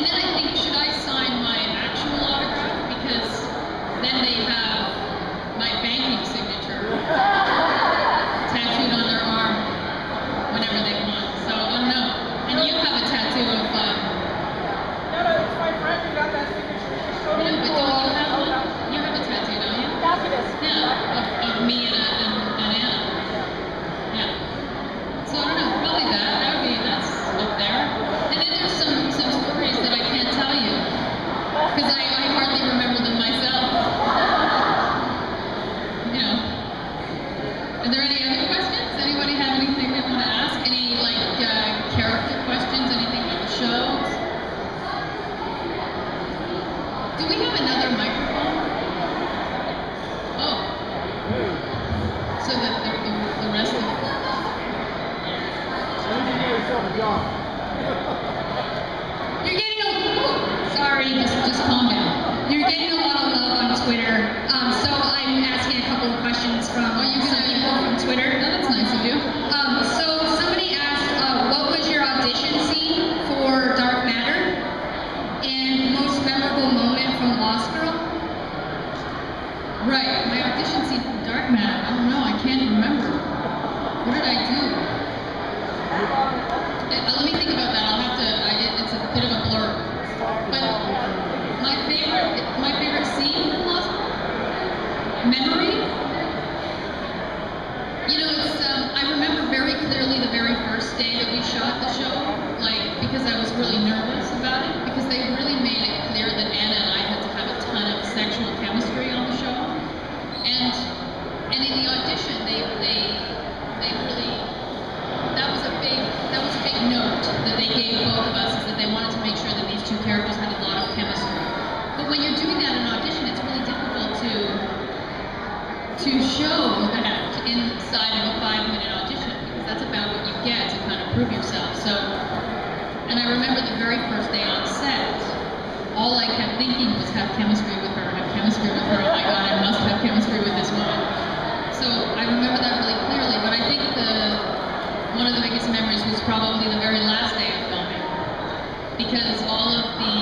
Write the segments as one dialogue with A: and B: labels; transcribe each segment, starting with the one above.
A: And then I think, should I sign my actual autograph? Because then they have my banking signature tattooed on their arm whenever they want. So I don't know. And you have a tattoo of
B: No, it's my friend who got that signature.
A: yeah, but don't you have one? You have a tattoo, don't you?
B: Fabulous.
A: Yeah, of me and Anna. Yeah. So I don't know, probably that's up there. And then there's some stories that I can't tell you because I hardly remember them myself. You know. Are there any other questions? Anybody have anything they want to ask? Any character questions? Anything about the shows? Do we have another microphone? Oh. So that the rest of You're getting sorry, just calm down. You're getting a lot of love on Twitter. So I'm asking a couple of questions from some people from Twitter.
C: Oh, that's nice of you.
A: So somebody asked, what was your audition scene for Dark Matter? And most memorable moment from Lost Girl?
C: Right, my audition scene for Dark Matter. I don't know, I can't remember. What did I do? Let me think about that. I'll have to. It's a bit of a blur. But my favorite scene from Lost Girl? Memory? You know, it's. I remember very clearly the very first day that we shot the show, because I was really nervous about it, because they really made it clear that Anna and I had to have a ton of sexual chemistry on the show, and in the audition they really. That was a big note that they gave both of us, is that they wanted to make sure that these two characters had a lot of chemistry. But when you're doing that in an audition, it's really difficult to show that inside of a 5-minute audition, because that's about what you get to kind of prove yourself. So, and I remember the very first day on set, all I kept thinking was have chemistry with her, have chemistry with her. Oh my God, I must have chemistry with this woman. So I remember that really clearly, but I think one of the biggest memories was probably the very last day of filming, because all of the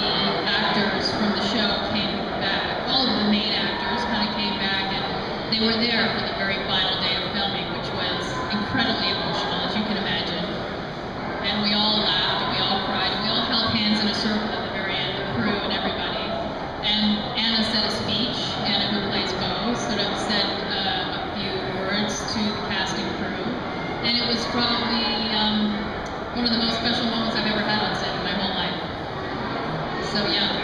C: actors from the show came back. All of the main actors kind of came back, and they were there for the very final day of filming, which was incredibly emotional, as you can imagine. And we all laughed, and we all cried, and we all held hands in a circle at the very end, the crew and everybody. And Anna said a speech. Anna, who plays Bo, sort of said a few words to the casting crew. And it was probably one of the most special moments I've ever had on set in my whole life. So yeah.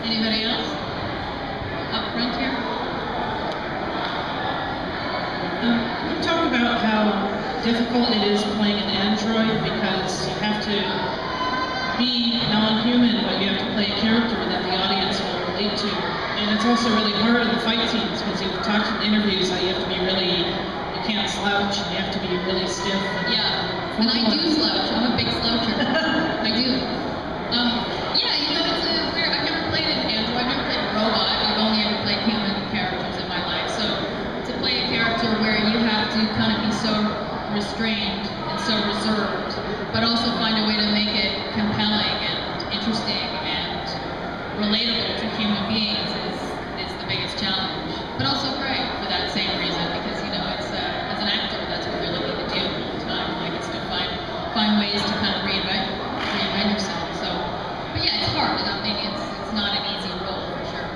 C: Anybody else? Up front here?
D: You talk about how difficult it is playing an android, because you have to be non-human, but you have to play a character that the audience will relate to. And it's also really hard in the fight scenes, because you've talked in interviews how you have to be really, you can't slouch, and you have to be really stiff.
C: Yeah, and I do slouch. I'm a big sloucher. I do. Yeah, you know, it's weird. I've never played an android. I've never played a robot. I've only ever played human characters in my life. So to play a character where you have to kind of be so restrained and so reserved, but also find a way to make it compelling and interesting and relatable to human beings is the biggest challenge. But also great for that same reason, because you know, it's as an actor, that's what you're looking to do all the time. Like, it's to find ways to kind of reinvent yourself. So, but yeah, it's hard. I mean, it's not an easy role for sure.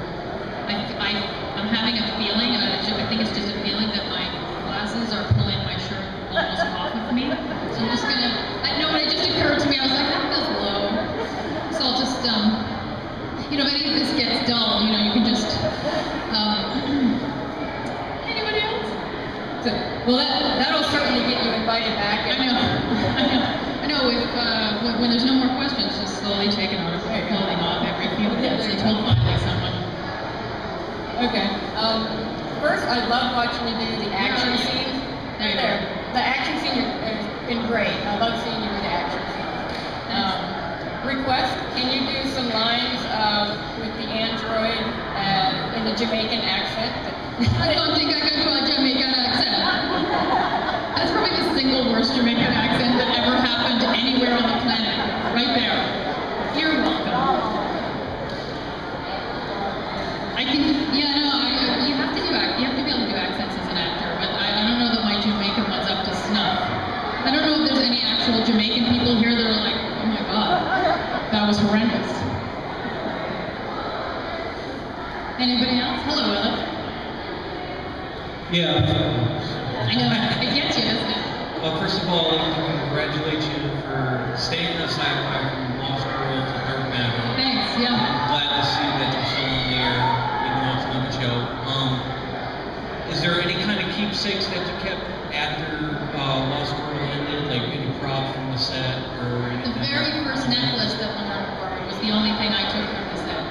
C: I'm having a feeling, and I think it's just a feeling, that my glasses are pulling my shirt almost off of me. So I'm just gonna. I know, when it just occurred to me, I was like, that feels low. So I'll just you know, if any of this gets dull, you know, you can just, anybody else?
A: So, well, that'll certainly get you invited back.
C: I know, when there's no more questions, just slowly taking our clothing off every few minutes until finally someone.
A: Okay, first, I love watching you do the action scene.
C: There you go.
A: The action scene has been great. I love seeing you do the action scene. Request, can you do some lines with the android in the Jamaican accent?
C: I don't think I can do a Jamaican accent. That's probably the single worst Jamaican accent that ever happened anywhere on the planet. Right there.
A: That was horrendous.
C: Anybody else? Hello, Ella.
E: Yeah.
C: I know, it gets you, doesn't it?
E: Well, first of all, I'd like to congratulate you for staying in the sci-fi from Lost Girl to Dark Matter.
C: Thanks, yeah.
E: I'm glad to see that you're still on the air, even though it's another show. Is there any kind of keepsakes that you kept after Lost Girl ended, like any props from the set or anything?
C: The very first necklace that Lauren wore was the only thing I took from the set.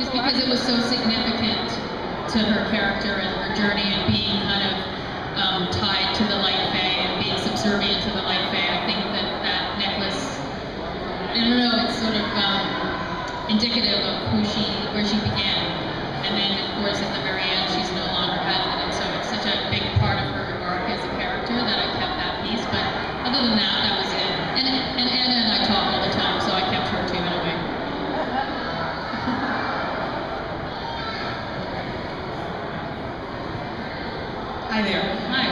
C: Just because it was so significant to her character and her journey and being kind of tied to the light fae and being subservient to the light fae. I think that that necklace, I don't know, it's sort of indicative of where she began. And then, of course, at the very end, she's no longer has it. And so it's such a big part of her arc as a character that I kept that piece. But other than that, that was it. And Anna and I talk all the time, so I kept her too in a way.
B: Hi there.
C: Hi.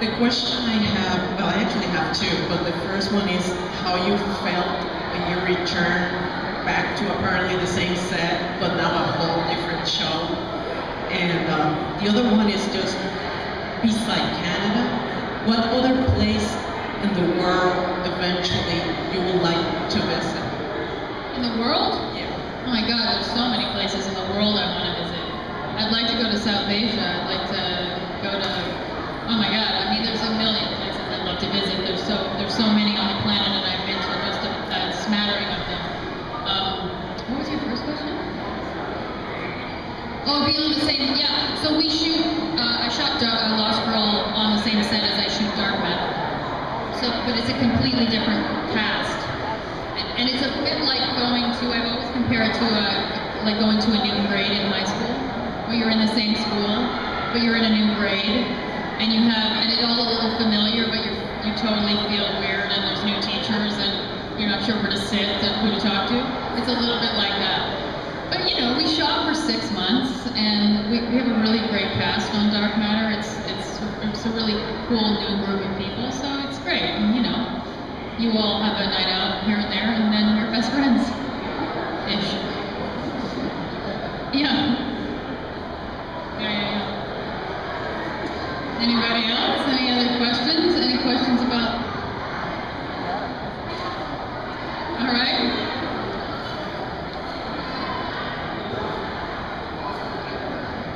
B: The question I have, well, I actually have two, but the first one is how you felt when you returned back to apparently the same set, but now a whole different show. And the other one is just, beside Canada, what other place in the world eventually you would like to visit?
C: In the world?
B: Yeah.
C: Oh my God, there's so many places in the world I want to visit. I'd like to go to South Asia. I'd like to go to, oh my God, I mean, there's a million places I'd love to visit. There's so many on the planet, and I've been to just a smattering of them. What was your first question? Oh, be on the same, yeah. So we shoot, I shot Lost Girl on the same set as I shoot Dark Matter. So, but it's a completely different cast. And it's a bit like going to, I've always compared it to like going to a new grade in high school, where you're in the same school, but you're in a new grade, and you have, and it's all a little familiar, but you totally feel weird, and there's new teachers, and you're not sure where to sit and who to talk to. It's a little bit like that. But you know, we shot for 6 months, and we have a really great cast on Dark Matter. It's a really cool new group of people, so it's great. And you know, you all have a night out here and there, and then you're best friends. Ish. Yeah. Yeah. Anybody else? Any other questions? Any questions about? All right.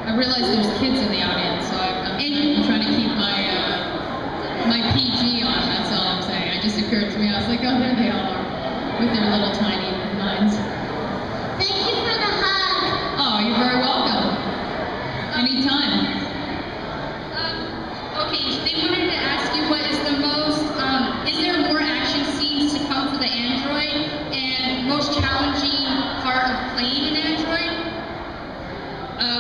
C: I realize there's kids in the audience, so I'm trying to keep my PG on. That's all I'm saying. It just occurred to me. I was like, oh, there they all are, with their little tiny minds.
F: Thank you for the hug.
C: Oh, you're very welcome. Anytime.
F: Okay, they wanted to ask you what is the most, is there more action scenes to come for the android, and most challenging part of playing an android?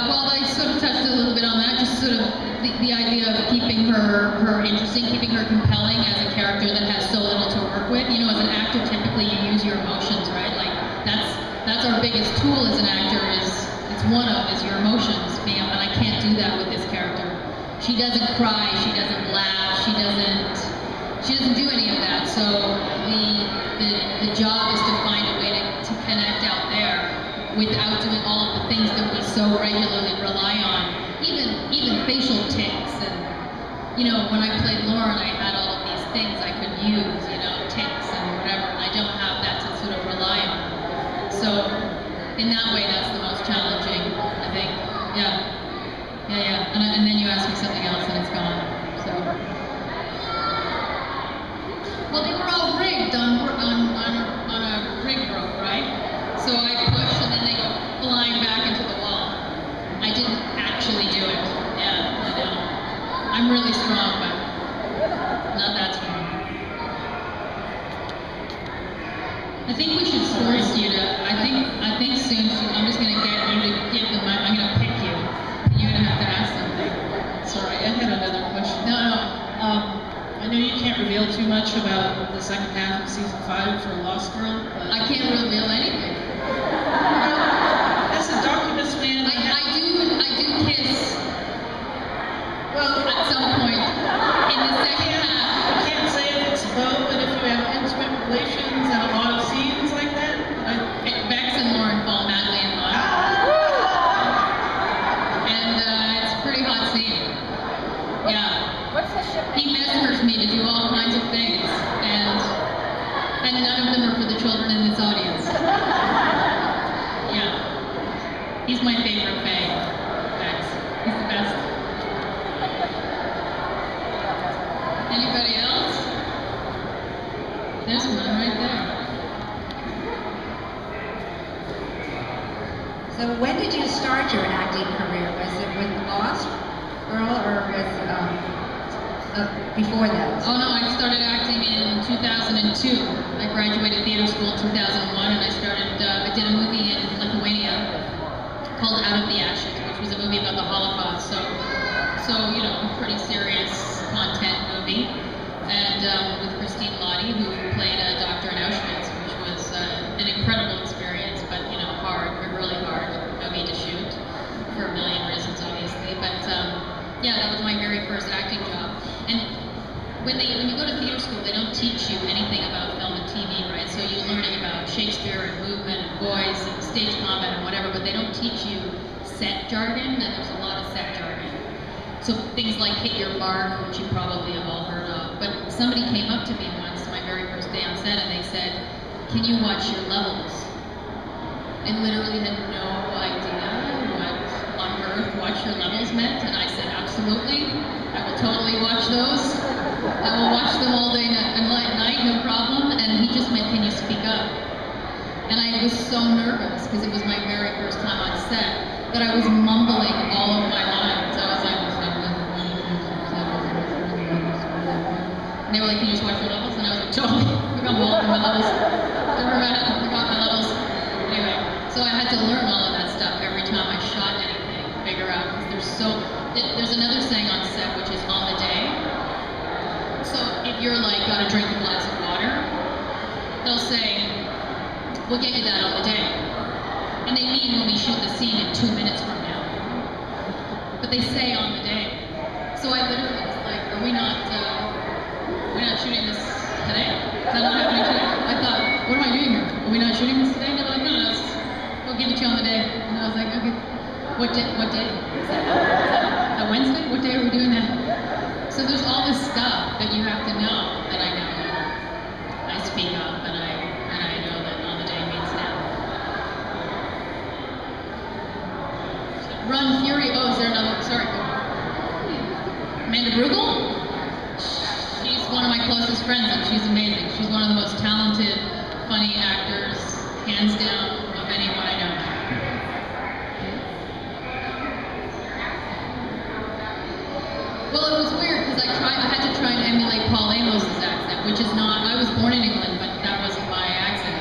C: Well, I sort of touched a little bit on that, just sort of the idea of keeping her interesting, keeping her compelling as a character that has so little to work with. You know, as an actor, typically you use your emotions, right? Like, that's our biggest tool as an actor is your emotions. And I can't do that with this character. She doesn't cry, she doesn't laugh, she doesn't do any of that. So the job is to find a way to connect out there without doing all of the things that we so regularly rely on, even facial tics. And you know, when I played Lauren, I had all of these things I could use, you know, tics and whatever, and I don't have that to sort of rely on. So in that way, that's the most challenging, I think. Yeah. And then you ask me something else, and it's gone. So. Well, they were all rigged on a rig rope, right? So I push, and then they go flying back into the wall. I didn't actually do it. Yeah, I know. I'm really strong, but not that strong. I think we should force you to. I think soon. I'm just gonna get you to give them. I'm gonna pick you. You're gonna have to ask something.
D: Sorry, I had another question.
C: No.
D: I know you can't reveal too much about the second half of season 5 for Lost Girl, but
C: I can't reveal anything.
D: as a documents man,
C: I do kiss.
D: well,
C: At some point in the second half.
D: I can't say if it's low, but if you have intimate relations and a lot of scenes like that,
G: So when did you start your acting career? Was it with Lost Girl or was before that?
C: Oh no, I started acting in 2002. I graduated theater school in 2001, and I did a movie in Lithuania called Out of the Ashes, which was a movie about the Holocaust. So you know, pretty serious content movie. And with Christine Lottie, who played a doctor in Auschwitz, which was an incredible experience, but you know, really hard movie to shoot for a million reasons, obviously. But yeah, that was my very first acting job. And when you go to theater school, they don't teach you anything about film and TV, right? So you're learning about Shakespeare and movement and voice and stage combat and whatever, but they don't teach you set jargon, and there's a lot of set jargon. So things like hit your mark, which you probably have all heard of. But somebody came up to me once, my very first day on set, and they said, "Can you watch your levels?" I literally had no idea what on earth watch your levels meant, and I said, "Absolutely, I will totally watch those. I will watch them all day and night, no problem." And he just meant, "Can you speak up?" And I was so nervous because it was my very first time on set that I was mumbling all of my lines. I was like, and they were like, "Can you just watch your levels?" And I was like, "Totally, forgot my levels. Never mind, I forgot my levels." Anyway, so I had to learn all of that stuff every time I shot anything, figure out, because there's another saying on set, which is on the day. So if you're like, gotta drink a glass of water, they'll say, "We'll get you that on the day." And they mean when we shoot the scene in 2 minutes from now. But they say on the day. So I literally was like, are we not shooting this today? Is that not happening today? I thought, what am I doing here? Are we not shooting this today? And they were like, no, we'll give it to you on the day. And I was like, okay, what day? Is that Wednesday? What day are we doing that? So there's all this stuff that you have to know that I know now. I speak up and I know that on the day means now. Run Fury, oh, is there another, sorry. Amanda Brugel? She's one of my closest friends and she's amazing. She's one of the most talented, funny actors, hands down, of anyone I know. Well, it was weird because I had to try and emulate Paul Amos' accent, which is not, I was born in England, but that wasn't my accent.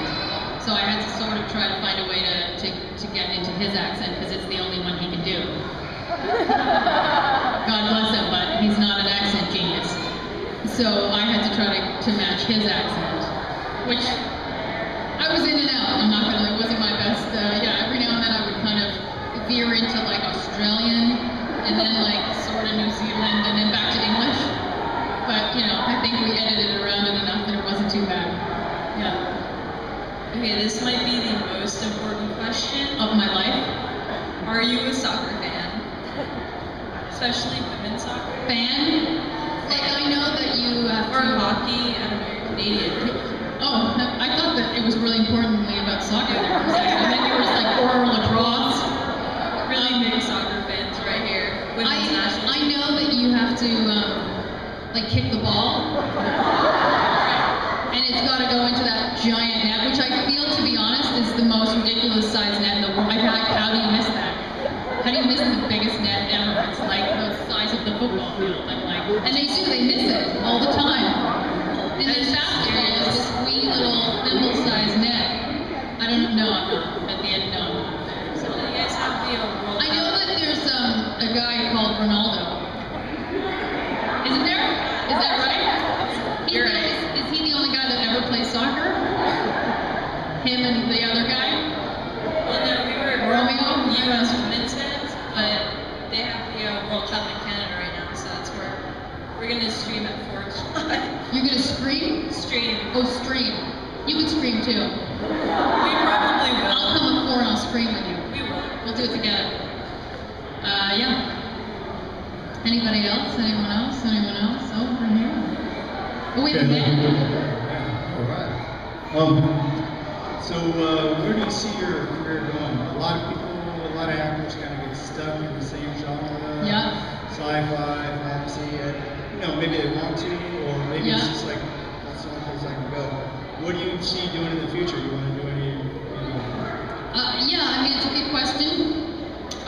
C: So I had to sort of try to find a way to get into his accent because it's the only one he can do. God bless him, but he's not an accent genius. So I had to try to match his accent, which I was in and out. I'm not gonna, it wasn't my best, yeah, every now and then I would kind of veer into like Australian, and then like sort of New Zealand, and then back to English. But, you know, I think we edited around it enough that it wasn't too bad. Yeah.
H: Okay, this might be the most important question
C: Of my life.
H: Are you a soccer fan? Especially women's soccer?
C: Fan? Like, I know that you have
H: Or
C: to...
H: hockey, I don't know, you're Canadian.
C: Oh, I thought that it was really importantly about soccer there for a second. And then you were just like, or lacrosse.
H: Really big soccer fans right here. Women's national
C: I
H: team.
C: know that you have to, like, kick the ball. And it's got to go into that giant net, which I feel, to be honest, is the most ridiculous size net in the world. How do you miss that? How do you miss the biggest net ever? It's like the size of the football field. I'm like, and they miss it all the time. And then basketball is this wee little thimble-sized net. I don't know, I'm not. At the end, no, I'm not there. So
H: You guys have the World
C: I know
H: Cup.
C: that there's a guy called Ronaldo. Isn't there? Is that right?
H: You're right.
C: Is he the only guy that ever plays soccer? Him and the other guy?
H: Well, no, we were
C: Romeo?
H: U.S. women's fans, but they have the World Cup in Canada right now, so that's where we're going to stream at 4 o'clock.
C: You're gonna scream?
H: Stream.
C: Oh, stream. You can scream too.
H: We probably will.
C: I'll come at 4 and I'll scream with you.
H: We will.
C: We'll do it together. Yeah. Anybody else? Anyone else? Anyone else? Over here. Oh, wait a minute.
I: All right. So where do you see your career going? A lot of actors kind of get stuck in the same genre.
C: Yeah.
I: Sci-fi, fantasy, and maybe they want to, or maybe
C: Yeah.
I: it's just like that's the only place I can go. What do you see doing in the future? You want to do any?
C: Yeah, I mean, it's a good question.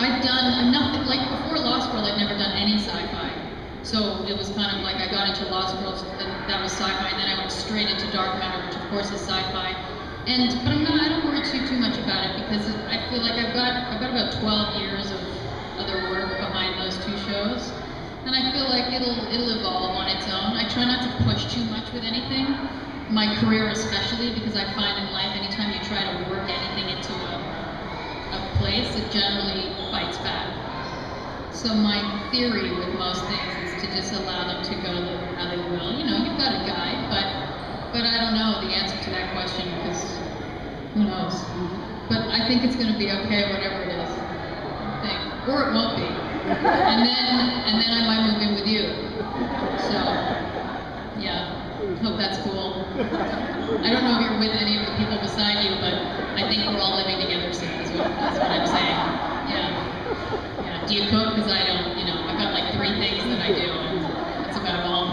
C: I'm nothing, like before Lost Girl, I'd never done any sci-fi. So it was kind of like I got into Lost Girls, that was sci-fi, and then I went straight into Dark Matter, which of course is sci-fi. But I don't worry too much about it because I feel like I've got about 12 years of other work behind those two shows. And I feel like it'll evolve on its own. I try not to push too much with anything. My career especially, because I find in life anytime you try to work anything into a place, it generally bites back. So my theory with most things is to just allow them to go how they will. You know, you've got a guide, but I don't know the answer to that question because who knows. But I think it's going to be okay, whatever it is. I think, or it won't be. And then I might move in with you. So, yeah. Hope that's cool. I don't know if you're with any of the people beside you, but I think we're all living together soon, is what I'm saying. Yeah. Do you cook? Because I don't, I've got like 3 things that I do, and that's about all.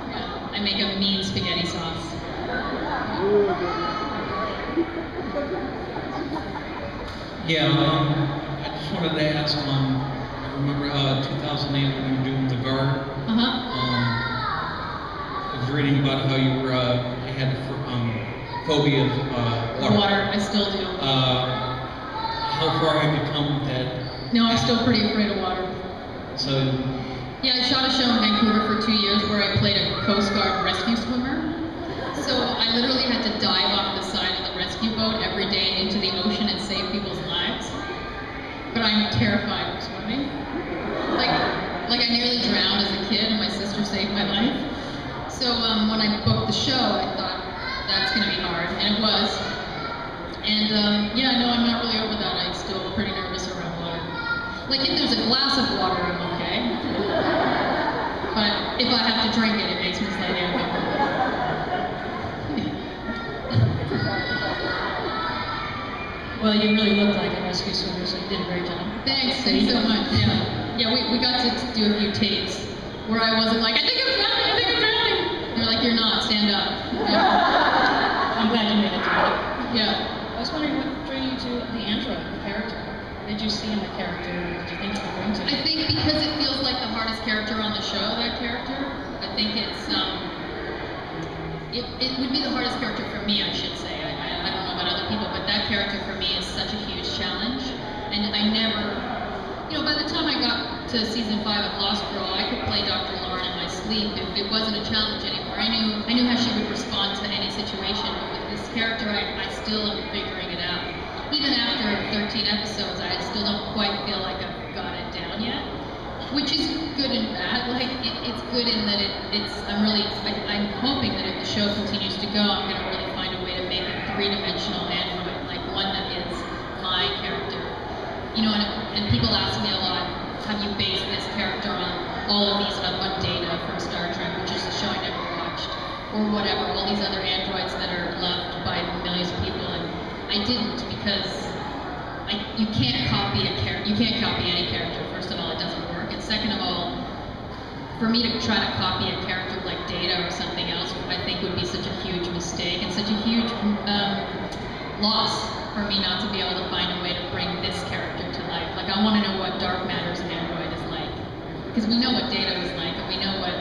C: Yeah. I make a mean spaghetti sauce.
E: Yeah, I just wanted to ask, I remember 2008 when you were doing The Guard. I was reading about how you had phobia of
C: water. I still do.
E: How far have you come with that?
C: No, I'm still pretty afraid of water.
E: So.
C: Yeah, I shot a show in Vancouver for 2 years where I played a Coast Guard rescue swimmer. So I literally had to dive off the side of the rescue boat every day into the ocean and save people's lives. But I'm terrified of swimming. Like I nearly drowned as a kid and my sister saved my life. So when I booked the show, I thought, that's gonna be hard, and it was. And yeah, no, I'm not really over that. I'm still pretty nervous around water. Like if there's a glass of water, I'm okay. But if I have to drink it, it makes me slightly uncomfortable.
D: Well, you really look like a rescue swimmer, so you did a great job.
C: Thanks so much. Yeah, we got to do a few takes where I wasn't like, I think I'm drowning. They're like, you're not, stand up. Yeah.
D: I'm glad you made it through it.
C: Yeah.
D: I was wondering what drew you to the android, the character. What did you see in the character? What did you think it would bring to you?
C: I think because it feels like the hardest character on the show, that character, I think it's, it would be the hardest character for me, I should say. I don't know about other people, but that character for me is such a huge challenge. And I never, by the time I got to season 5 of Lost Girl, I could play Dr. Lauren in my sleep. It wasn't a challenge anymore. I knew how she would respond to any situation. But with this character, I still am figuring it out. Even after 13 episodes, I still don't quite feel like I've got it down yet. Which is good and bad. Like it's good in that I'm hoping that if the show continues to go, I'm going to really find a way to make a 3-dimensional android, like one that is my character. And people ask me a lot, have you based this character on all of these on data from Star Trek, which is a show I never watched, or whatever, all these other androids that are loved by millions of people, and I didn't because you can't copy a character. You can't copy any character. First of all, it doesn't work, and second of all, for me to try to copy a character like Data or something else, I think would be such a huge mistake and such a huge loss for me not to be able to find a way to bring this character to life. Like, I want to know what Dark Matter's android is like. Because we know what Data was like, and we know what...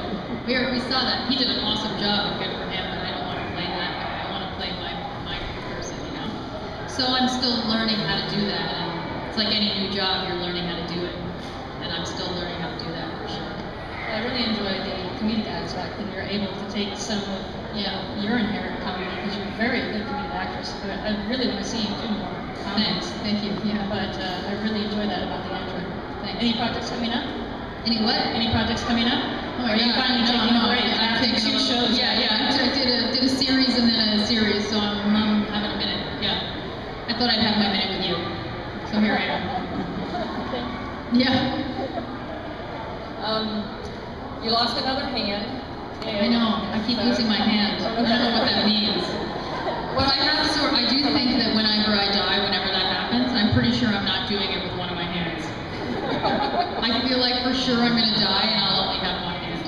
C: We saw that. He did an awesome job, and good for him, but I don't want to play that guy. I want to play my person, So I'm still learning how to do that, and it's like any new job, you're learning how to do it. And I'm still learning how to do that, for sure.
D: I really enjoyed the comedic aspect, and you're able to take some of your inherent comedy, because you're a very good comedic actress. But I really want to see you do more comedy.
C: Thank you. Yeah.
D: But I really enjoy that about the android.
C: Thanks.
D: Any projects coming up?
C: Any what?
D: Any projects coming up?
C: Oh,
D: Are you finally taking a break after
C: taking
D: 2 shows?
C: Yeah. I did a series and then a series, so I'm having a minute. Yeah. I thought I'd have my minute with you, so here I am. Yeah.
H: You lost another hand.
C: I know. I keep losing my hand. I don't know what that means. But I do think that whenever I die, whenever that happens, I'm pretty sure I'm not doing it with one of my hands. I feel like for sure I'm going to die and I'll only have one hand.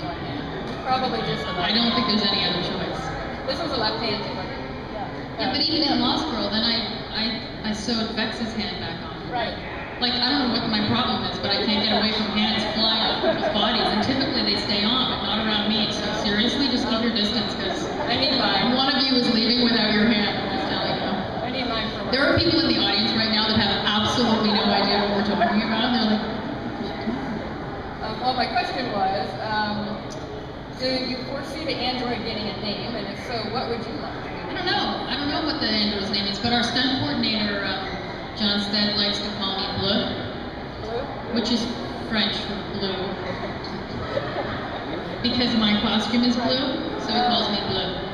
H: Probably just a
C: I don't think there's any other choice.
H: This was a left hand.
C: Yeah, but even in Lost Girl, then I sewed Vex's hand back on.
H: Right.
C: Like, I don't know what my problem is, but I can't get away from hands flying off people's bodies, and typically they stay on, but not around me. So seriously, just keep your distance, because
H: I need mine.
C: one of you is leaving without your hand. I'm just telling you.
H: I need mine for
C: There are people in the audience right now that have absolutely no idea what we're talking about. They're like,
H: well, my question was, do you foresee the android getting a name, and if so, what would you like?
C: I don't know. I don't know what the android's name is, but our stunt coordinator, John Stead, likes to call me Bleu, which is French for blue. Because my costume is blue, so he calls me Bleu.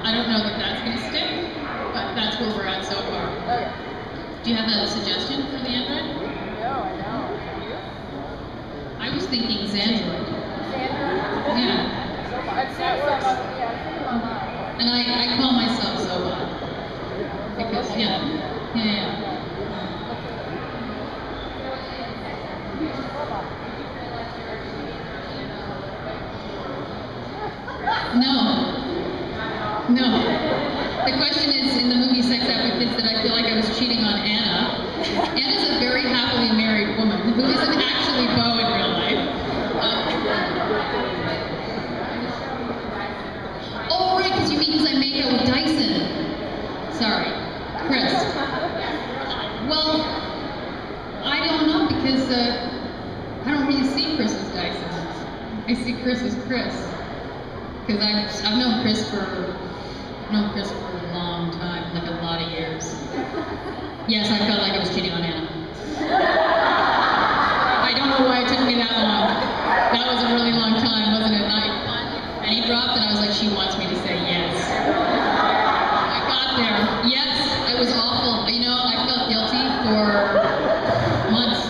C: I don't know that that's going to stick, but that's where we're at so far.
H: Okay.
C: Do you have a suggestion for the android?
H: No, I know. You?
C: I was thinking Xandroid.
H: Sandra?
C: Yeah.
H: I've seen some online.
C: And I call myself Zoie. Because, yeah. No. The question is, in the movie Sex Advocates, that I feel like I was cheating on Anna. Anna's a very happily married woman who isn't actually Beau in real life. Oh, right, because you mean because I make out with Dyson. Sorry. Chris. Well, I don't know, because I don't really see Chris as Dyson. I see Chris as Chris. Because I've known Chris for a long time, like a lot of years. Yes, I felt like I was cheating on Anna. I don't know why it took me that long. That was a really long time, wasn't it? And he dropped, and I was like, she wants me to say yes. I got there. Yes, it was awful. You know, I felt guilty for months.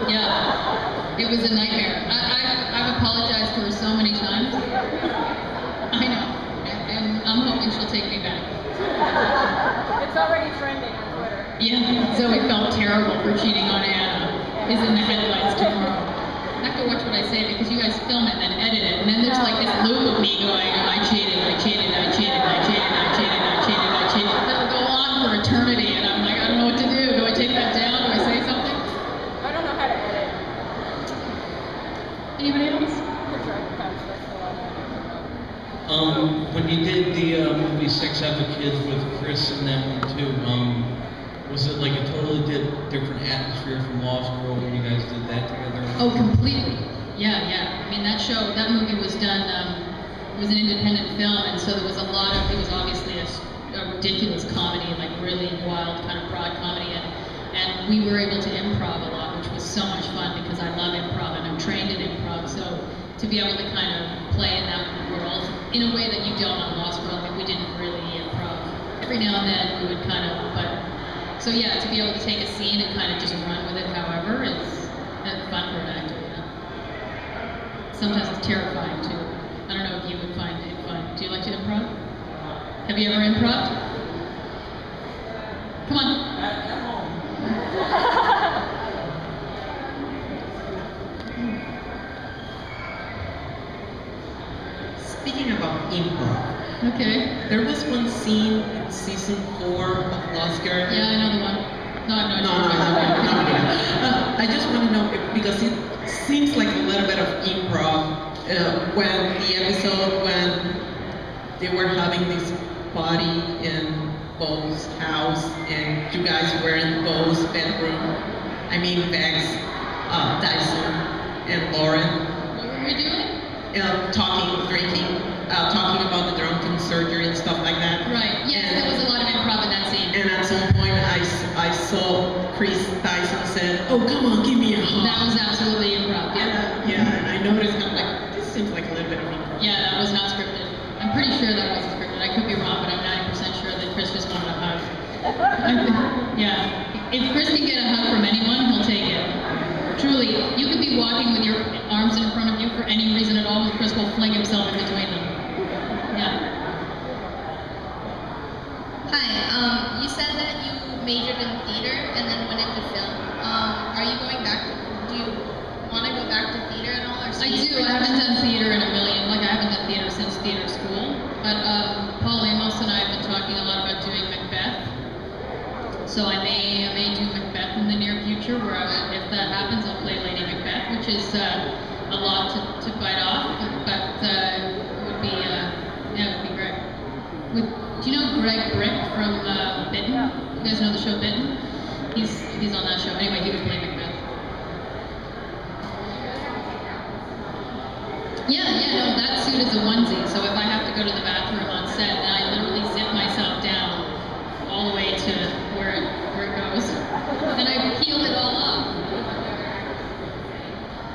C: Yeah, it was a nightmare. I've apologized to her so many times. I know, and I'm hoping she'll take me back.
H: It's already trending on Twitter.
C: Yeah, Zoe felt terrible for cheating on Anna. Is in the headlines tomorrow. I have to watch what I say because you guys film it and then edit it, and then there's like this loop of me going, I cheated, I cheated, I cheated, I cheated, I cheated, I cheated, I cheated. That'll go on for eternity, and I'm like, I don't know what to do. Do I take that down? Do I say something?
H: I don't know how to edit.
C: Anybody else?
E: When you did the movie Sex Advocates with Chris and that one too, was it like a totally different atmosphere from Lost Girl when you guys did that together?
C: Oh, completely. Yeah. I mean, that movie was done, it was an independent film, and so there was a lot of, it was obviously a ridiculous comedy, like really wild kind of broad comedy, and we were able to improv a lot, which was so much fun because I love improv and I'm trained in improv, so to be able to kind of play in that world in a way that you don't on Lost Girl. I mean, we didn't really improv. Every now and then we would kind of, but, so yeah, to be able to take a scene and kind of just run with it however is fun for an actor, you know? Sometimes it's terrifying too. I don't know if you would find it fun. Do you like to improv? Have you ever improv? Come on.
B: Speaking about improv,
C: Okay.
B: there was one scene in season 4 of Lost Girl.
C: Yeah, I know the one. No, I have no
B: No. I just want to know, because it seems like a little bit of improv when the episode when they were having this party in Beau's house and you guys were in Beau's bedroom. I mean, Vex, Dyson, and Lauren.
C: What were we doing?
B: Talking, drinking, talking about the drunken surgery and stuff like that.
C: Right. Yes,
B: And-
C: there was a lot of improv in that scene.
B: And at some point, I saw Chris Dyson said, "Oh, come on, give me a hug."
C: That was absolutely improv. Yeah.
B: And I noticed, I'm like, this seems like a little bit of improv.
C: Yeah, that was not scripted. I'm pretty sure that wasn't scripted. I could be wrong, but I'm 90% sure that Chris just wanted a hug. Yeah. If Chris can get a hug from anyone, he'll take it. Truly, you could be walking with your arms in front of you for any reason at all, and Chris will fling himself in between them. Yeah.
F: Hi, you said that you majored in theater and then went into film. Are you going back? Do you want to go back to theater at all? Or
C: I do. I haven't done theater in a million. Like, I haven't done theater since theater school. But Paul Amos and I have been talking a lot about doing Macbeth. So I may do Macbeth in the near future, where if that happens, I'll play Lady Macbeth, which is a lot to bite off, but it would be great. Do you know Greg Brick from Bitten? You guys know the show Bitten? He's on that show. Anyway, he would play Macbeth. No, that suit is a onesie, so if I have to go to the bathroom on set, then I literally zip myself down all the way to where it goes. And I peel it all up.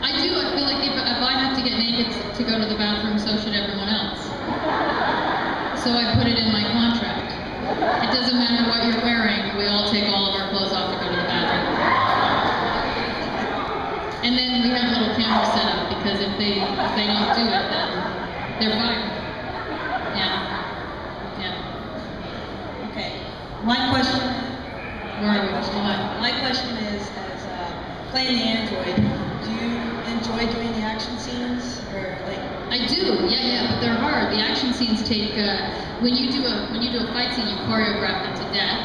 C: I feel like if I have to get naked to go to the bathroom, so should everyone else. So I put it in my contract. It doesn't matter what you're wearing, we all take all of our clothes off to go to the bathroom. And then we have a little camera set up, because if they don't do it, then they're fired. Yeah.
H: Okay. My question.
C: Where are we?
H: My question is, as playing the android, do you enjoy doing the action scenes, or like?
C: I do. Yeah, but they're hard. The action scenes take when you do a fight scene, you choreograph it to death,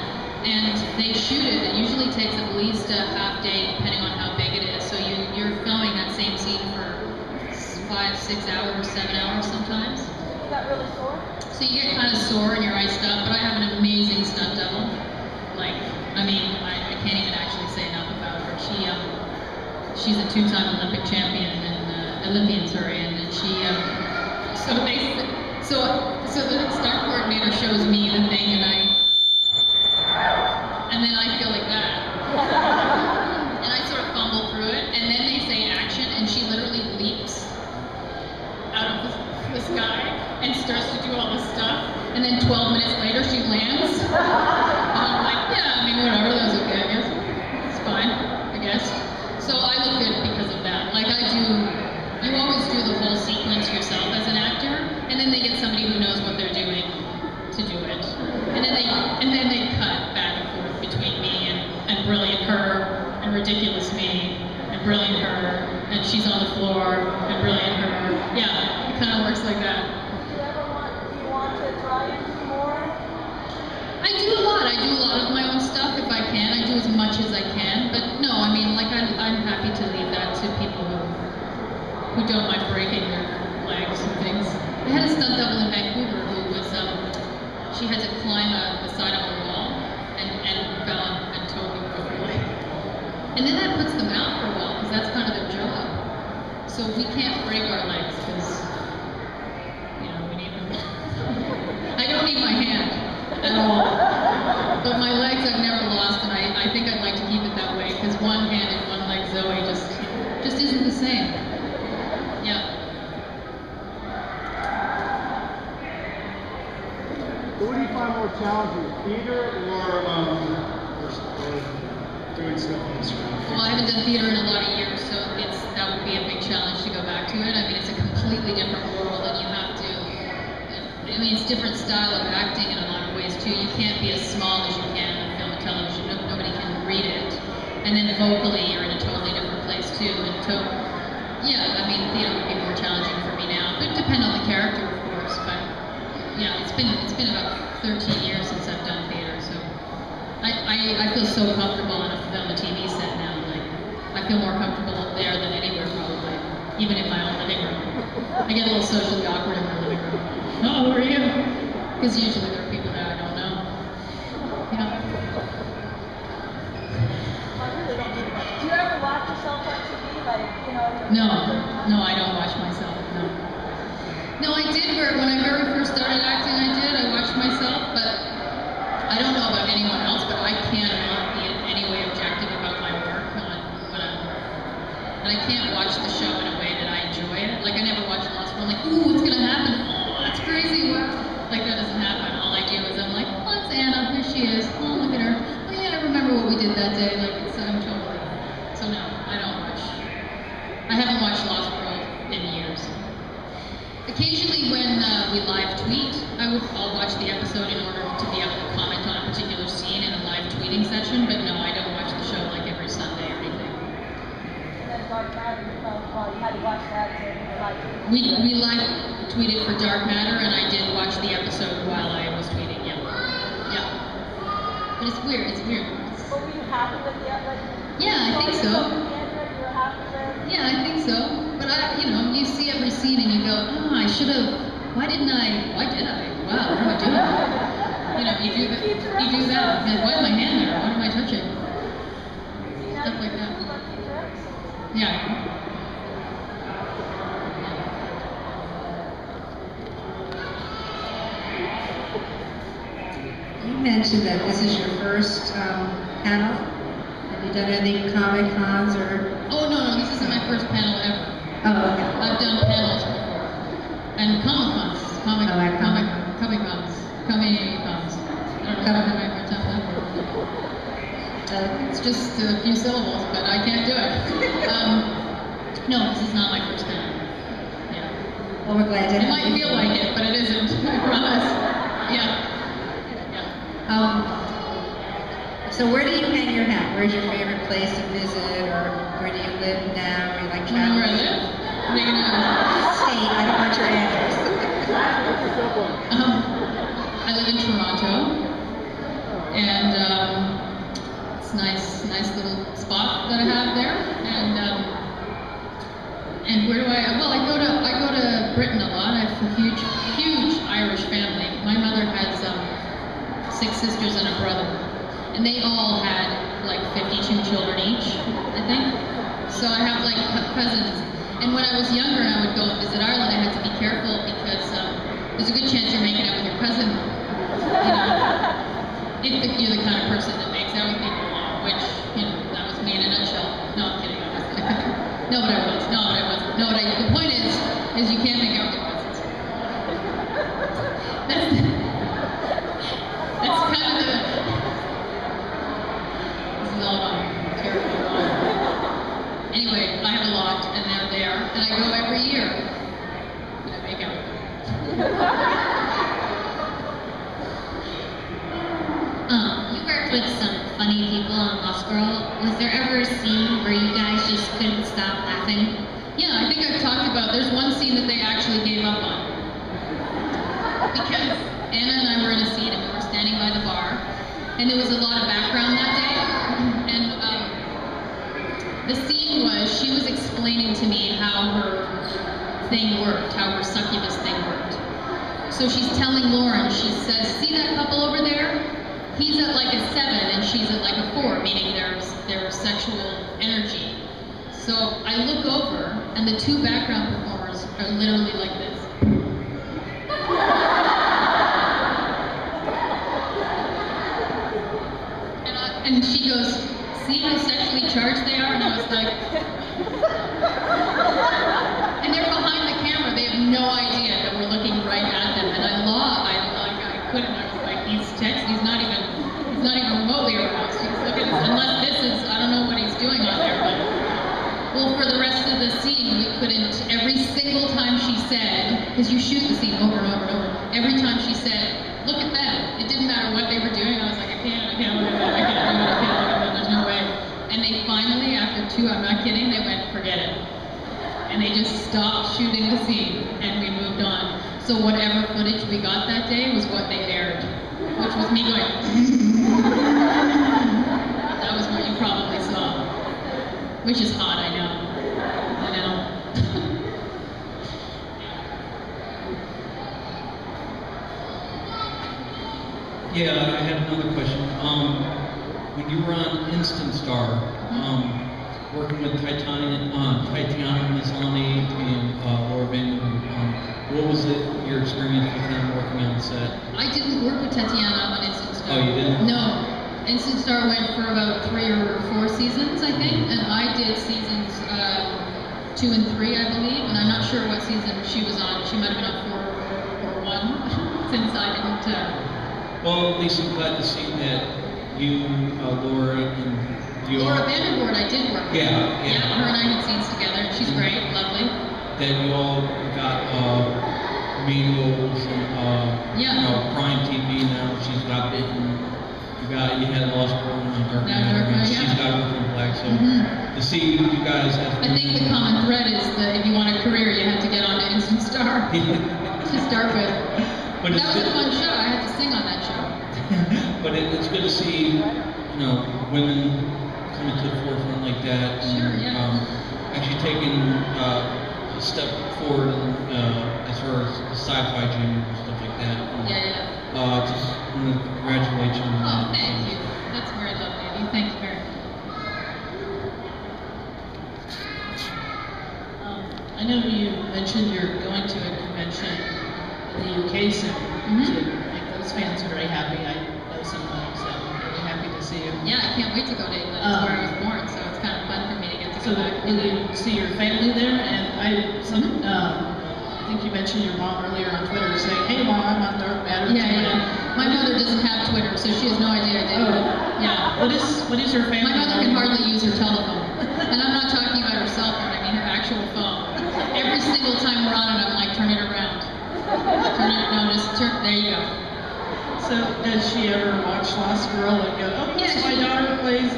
C: and they shoot it. It usually takes at least a half day, depending on how big it is. So you're filming that same scene for 5, 6 hours, 7 hours sometimes.
H: Is that really sore?
C: So you get kind of sore and you're iced up, but I have an amazing stunt double. I can't even actually say enough about her. She's a 2-time Olympic champion and Olympian, and she so the stunt coordinator shows me the thing and then I feel like that. And I sort of fumble through it, and then they say action, and she literally leaps out of the sky and starts to do all this stuff, and then 12 minutes later she lands. And I'm like, whatever, that was okay, I guess. It's fine, I guess. So I look good because of that. You always do the whole sequence yourself as an actor, and then they get somebody who knows what they're doing to do it. And then they cut back and forth between me and brilliant her, and ridiculous me, and brilliant her, and she's on the floor, and brilliant her. Yeah, it kind of works like that.
H: Do you want to try and do more?
C: I do a lot. I do a lot of my own stuff if I can. I do as much as I can, but no, I'm happy to leave that to people who don't mind breaking their legs and things. I had a stunt double in Vancouver who was, she had to climb the side of a wall and fell and totally broke her leg. And then that puts them out for a while, because that's kind of their job. So we can't break our legs, because, we need them. I don't need my hand at all. But my legs I've never lost, and I think I'd like to keep it that way, because one hand and one leg Zoe just isn't the same. Yeah.
I: What do you find more challenging, theater or doing stuff on the screen?
C: Well, I haven't done theater in a lot of years, so that would be a big challenge to go back to it. It's a completely different world, and you have to. It's a different style of acting in a lot of ways too. You can't be as small as you can in film and television. Nobody can read it, and then vocally, you're in a totally different place too. And theater would be more challenging for me now. It would depend on the character, of course, but yeah, it's been about 13 years since I've done theater, so I feel so comfortable on a film and TV set now. I feel more comfortable up there than anywhere probably, even in my own living room. I get a little socially awkward in my living room. Oh, who are you? Because usually there are people that I don't know. Yeah.
H: Do you ever watch yourself on TV?
C: No, I don't watch myself. No, I did. When I very first started acting, I watched myself, but I don't know about anyone else, but I cannot be in any way objective about my work and I can't watch the show in a way that I enjoy it. I never watch Law School. I'm like, ooh, what's gonna happen? Oh, that's crazy. Wow. That doesn't happen. All I do is I'm like, oh, it's Anna. Here she is. Oh, look at her. Oh yeah, I remember what we did that day. I'm totally. So no, I don't watch. I haven't watched Lost World in years. Occasionally when we live tweet, I'll watch the episode in order to be able to comment on a particular scene in a live tweeting session, but no, I don't watch the show every Sunday or anything.
H: And then Dark Matter, you had to watch that live tweet.
C: We live tweeted for Dark Matter, and I did watch the episode while I was tweeting, yeah. But it's weird,
J: But were you happy with the like?
C: Yeah, I think so.
J: You were happy with?
C: Yeah, I think so. But you see every scene and you go, oh, I should have. Why did I? Wow, what am I doing? You do that. And why is my hand there? What am I touching? Stuff like that. Yeah.
G: You mentioned that this is your first panel. Have you done any Comic Cons or?
C: Oh no, this isn't my first panel ever.
G: Oh, okay.
C: I've done panels before. And Comic Cons. Comic Cons. I don't know how I ever tell that. It's just a few syllables, but I can't do it. No, this is not my first panel. Yeah.
G: Well, we're glad to
C: It
G: have
C: might
G: you.
C: feel like it, but it isn't. I promise. Yeah.
G: So where do you hang your hat? Where's your favorite place to visit, or where do you live now? Or you like
C: You know
G: traveling?
C: where I live? What are you gonna
G: State. I don't want your address.
C: I live in Toronto, and it's a nice little spot that I have there. And where do I? Well, I go to Britain a lot. I have a huge Irish family. My mother has 6 sisters and a brother, and they all had like 52 children each, I think. So I have like cousins. And when I was younger and I would go and visit Ireland, I had to be careful because there's a good chance you're making out with your cousin. If you're the kind of person that makes out with people, which, that was me in a nutshell. No, I'm kidding. No, but I was. The point is you can't make out with your cousins. That's kind of the. This is all about terrible wrong. Anyway, I have a lot, and they're there, and I go every year, and I make out with them.
F: You worked with some funny people on Lost Girl. Was there ever a scene where you guys just couldn't stop laughing?
C: Yeah, I think I've talked about, there's one scene that they actually gave up on. Because Anna and I were in a scene and we were standing by the bar, and there was a lot of background that day, and the scene was, she was explaining to me how her thing worked, how her succubus thing worked. So she's telling Lauren, she says, see that couple over there? He's at like a 7 and she's at like a 4, meaning their sexual energy. So I look over and the 2 background performers are literally like this. And she goes, see how sexually charged they are? And I was like, and they're behind the camera, they have no idea that we're looking right at them. And I couldn't, I was like, he's not even remotely aroused. He's looking, unless this is, I don't know what he's doing on there, but, well, for the rest of the scene, we couldn't, every single time she said, because you shoot the scene over and over and over, every time she said, look at them, it didn't matter what they were doing, I was like, I can't look at them, there's no way. And they finally, after 2, I'm not kidding, they went, forget it. And they just stopped shooting the scene, and we moved on. So whatever footage we got that day was what they aired, which was me going, that was what you probably saw. Which is hot, I know.
E: Yeah, I had another question. When you were on Instant Star, working with Tatiana Maslany and Laura Van, what was your experience with them working on the set?
C: I didn't work with Tatiana on Instant Star.
E: Oh, you didn't?
C: No. Instant Star went for about 3 or 4 seasons, I think, and I did seasons 2 and 3, I believe, and I'm not sure what season she was on. She might have been on 4 or 1, since I didn't.
E: Well, at least I'm glad to see that you, Laura, and you
C: Laura
E: all...
C: Vandervoort, I did work with.
E: Yeah.
C: Yeah, her and I had scenes together. She's great, lovely.
E: That you all got main roles and Prime TV now. She's got Bitten. You had Lost Girl and Dark Matter, and she's got Orphan Black. So to see you guys have...
C: I think the common thread is that if you want a career, you have to get onto Instant Star to start with. But that was a fun show. I had to sing on that show.
E: But it's good to see you know, women coming to the forefront like that, and
C: Sure, yeah.
E: actually taking a step forward as far as sci-fi genre and stuff like that. And,
C: Yeah.
E: just want to congratulate you.
C: Oh, thank you. That's very lovely of you. Thank you very much.
D: I know you mentioned you're going to a convention in the UK soon to make those fans very happy. I know someone, so I'm really happy to see you.
C: Yeah, I can't wait to go to England. It's where I was born, so it's kind of fun for me to get to
D: So
C: go back.
D: will you see your family there? And I think you mentioned your mom earlier on Twitter saying, "Hey mom, I'm on Dark Matter."
C: Yeah. My mother doesn't have Twitter, so she has no idea I did.
D: Oh.
C: Yeah.
D: What is her family?
C: My mother can hardly use her telephone. And I'm not talking about her cell phone, I mean her actual phone. Every single time we're on it, I'm like, turn it around. There you go.
D: So does she ever watch Lost Girl and go, "Oh, yes,
C: Yeah,
D: my daughter plays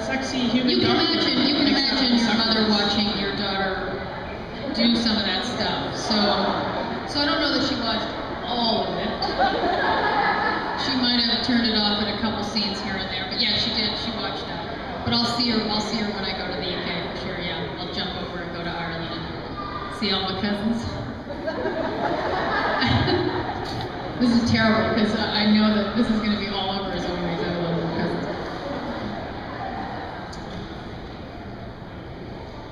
D: sexy human
C: You can
D: doctor"?
C: imagine your mother watching your daughter do some of that stuff. So I don't know that she watched all of it. She might have turned it off at a couple scenes here and there, but yeah, she did. She watched that. But I'll see her when I go to the UK for sure. Yeah, I'll jump over and go to Ireland and see all my cousins. This is terrible because I know that this is going to be all over as always. I love my cousins.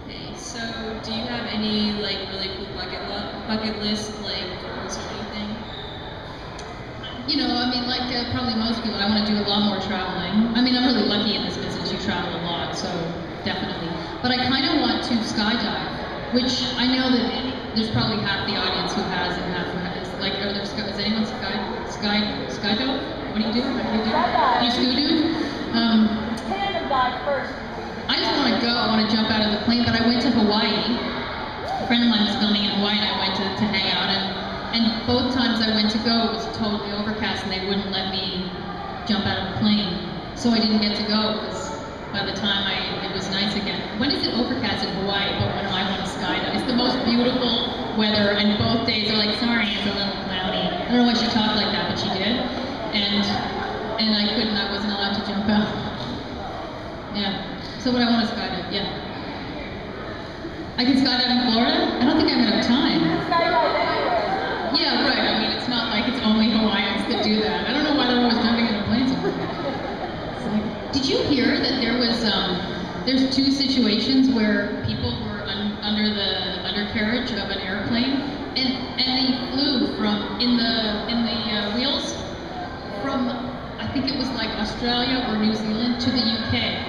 H: Okay, so do you have any like really cool bucket list like goals or anything?
C: You know, I mean, like probably most people, I want to do a lot more traveling. I mean, I'm really lucky in this business. You travel a lot, so definitely. But I kind of want to skydive, which I know that there's probably half the audience who has and half who has. Like, is anyone skydive? What do you do? Do you scuba?
J: Tandem dive first.
C: I just want to go. I want to jump out of the plane. But I went to Hawaii. A friend of mine was filming in Hawaii, and I went to hang out. And both times I went to go, it was totally overcast, and they wouldn't let me jump out of the plane. So I didn't get to go because by the time it was nice again. When is it overcast in Hawaii? But when I want to skydive, it's the most beautiful weather, and both days are like, sorry, it's a little cloudy. I don't know why she talked like that, but she did. And I couldn't. I wasn't allowed to jump out. Yeah. So what I want to skydive. Yeah. I can skydive in Florida. I don't think I'm gonna have time.
J: Skydive anywhere.
C: Yeah, right. I mean, it's not like it's only Hawaiians that do that. I don't know why they're always jumping into planes. Did you hear that there was, there's two situations where people were under the undercarriage of an airplane, and they flew from, in the wheels, from, I think it was like Australia or New Zealand to the UK.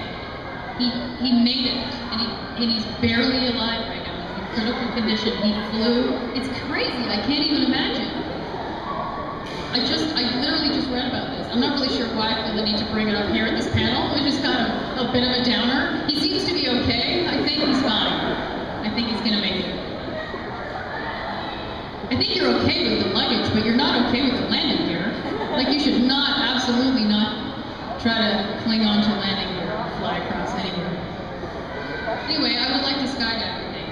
C: He made it, and he's barely alive right now. He's in critical condition. He flew. It's crazy. I can't even imagine. I literally just read about this. I'm not really sure why I feel the need to bring it up here at this panel. It's just kind of a bit of a downer. He seems to be okay. I think he's fine. I think he's gonna make it. I think you're okay with the luggage, but you're not okay with the landing gear. Like, you should not, absolutely not try to cling on to landing gear or fly across anywhere. Anyway, I would like to skydive, I think.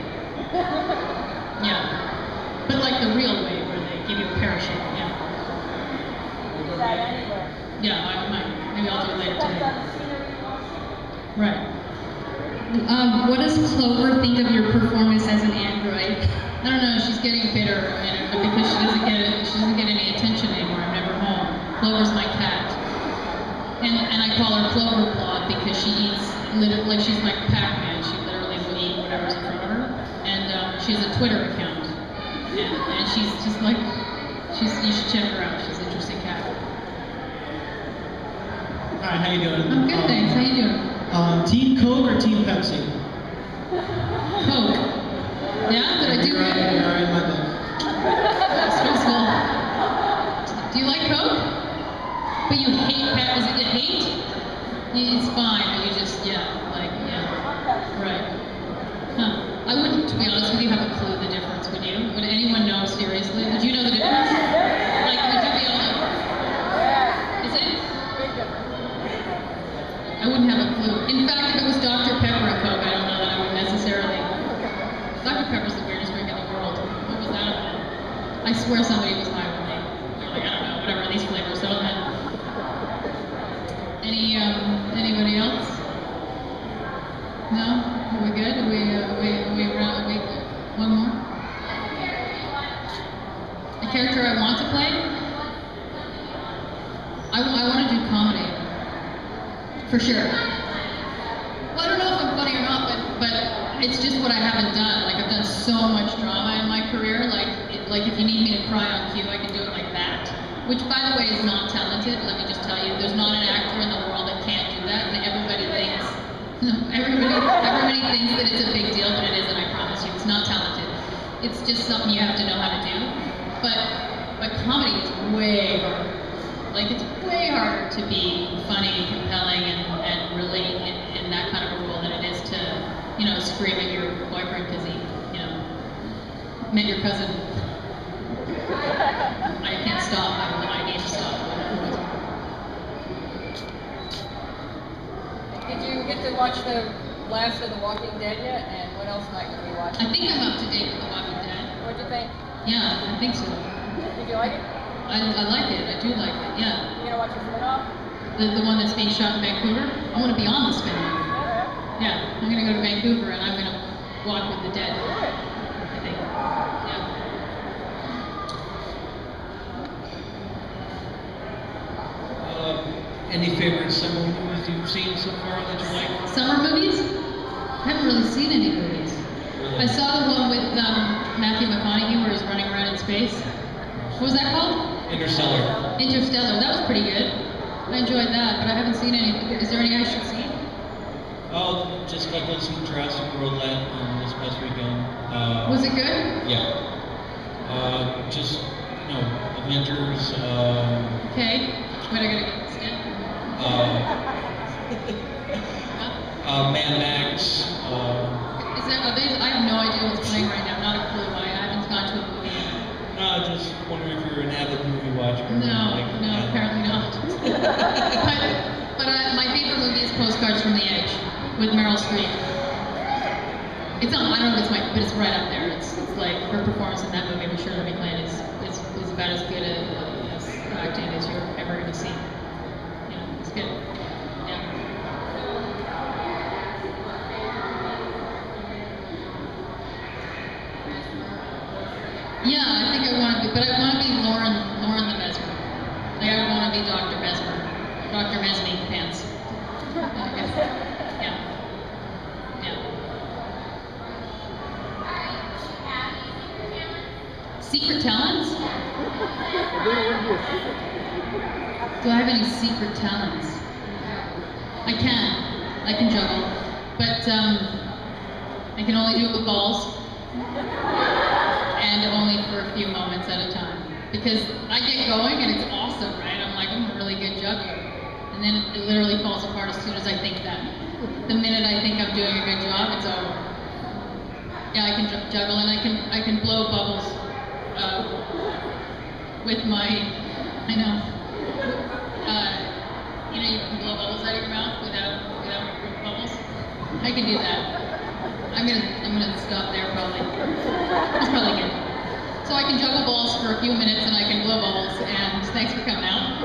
C: Yeah. But like the real way, where they give you a parachute, yeah.
J: Do that anywhere.
C: Yeah, I might. Maybe I'll do it later
J: Depends
C: today.
J: on the scenery you want to see.
C: Right.
F: What does Clover think of your performance as an android?
C: I don't know, she's getting bitter because she doesn't get any attention anymore. I'm never home. Clover's my cat. And I call her Clover Claw because she eats, like she's like Pac-Man. She literally will eat whatever's in front of her. And she has a Twitter account. And she's just like, you should check her out. She's an interesting cat.
K: Hi, how you doing?
C: I'm good, thanks. How you doing?
K: Team Coke or Team Pepsi?
C: Coke. Yeah? Did I do
K: You're
C: good?
K: right in my book.
C: Stressful. Do you like Coke? But you hate Pepsi. Is it a hate? It's fine, but you just, right. Huh. I wouldn't, to be honest with you, have a clue the difference, would you? Would anyone know, seriously? Would you know the difference? Like, would you be able to? Is it? I wouldn't have a clue. In fact, if it was Dr. Pepper and Coke, I don't know that I would necessarily. Dr. Pepper's the weirdest drink in the world. What was that about? I swear somebody was high when they were like, I don't know, whatever, these flavors, so then. Anybody else? No? Are we good? Are we one more? A character I want to play? I want to do comedy. For sure. Well, I don't know if I'm funny or not, but it's just what I haven't done. Like, I've done so much drama in my career. Like if you need me to cry on cue, I can do it like that. Which, by the way, is not talented. Let me just tell you, there's not an actor in the world that can't do that, and everybody thinks that it's a big deal, but it isn't. I promise you, it's not talented. It's just something you have to know how to do. But comedy is way harder. Like, it's way harder to be funny, compelling, and relate in that kind of a role than it is to, scream at your boyfriend because he, met your cousin. I can't stop. I need to stop.
H: Did you get to watch the last of The Walking Dead yet? And what else might you be watching?
C: I think I'm up to date with The Walking Dead.
H: What'd you think?
C: Yeah, I think so.
H: Did you like it?
C: I like it. I do like it. Yeah.
H: You gonna watch the spin-off?
C: The one that's being shot in Vancouver. I want to be on the spin-off. Yeah, I'm gonna go to Vancouver and I'm gonna walk with the dead. I think. Yeah.
E: Any favorite summer movies you've seen so far that you like?
C: Summer movies? I haven't really seen any movies. I saw the one with Matthew McConaughey where he's running around in space. What was that called?
E: Interstellar.
C: Interstellar. That was pretty good. I enjoyed that, but I haven't seen any. Is there any I should see?
E: Oh, just got to see Jurassic World this past weekend.
C: Was it good?
E: Yeah. Just, Avengers.
C: Okay. Wait, I gotta get this in.
E: Mad Max.
C: I have no idea what's playing right now. Not a clue. I haven't gone to a movie.
E: No, just wondering if you're an avid movie watcher.
C: No, apparently not. but my favorite movie is Postcards from the Edge with Meryl Streep. It's not. I don't know if it's but it's right up there. It's like her performance in that movie with Shirley MacLaine is about as good as acting as you're ever going to see. Yeah, it's good. Yeah. Yeah, I think I want to be, but I want to be Lauren the Mesmer. Like, I want to be Dr. Mesmer. Dr. Mesme pants. Yeah. Secret talents? Do I have any secret talents? I can juggle, but I can only do it with balls. And only for a few moments at a time. Because I get going and it's awesome, right? I'm like, I'm a really good juggler. And then it literally falls apart as soon as I think that. The minute I think I'm doing a good job, it's over. Yeah, I can juggle and I can blow bubbles with my, you can blow bubbles out of your mouth without bubbles. I can do that. I'm gonna stop there probably. That's probably good. So I can juggle balls for a few minutes and I can blow bubbles, and thanks for coming out.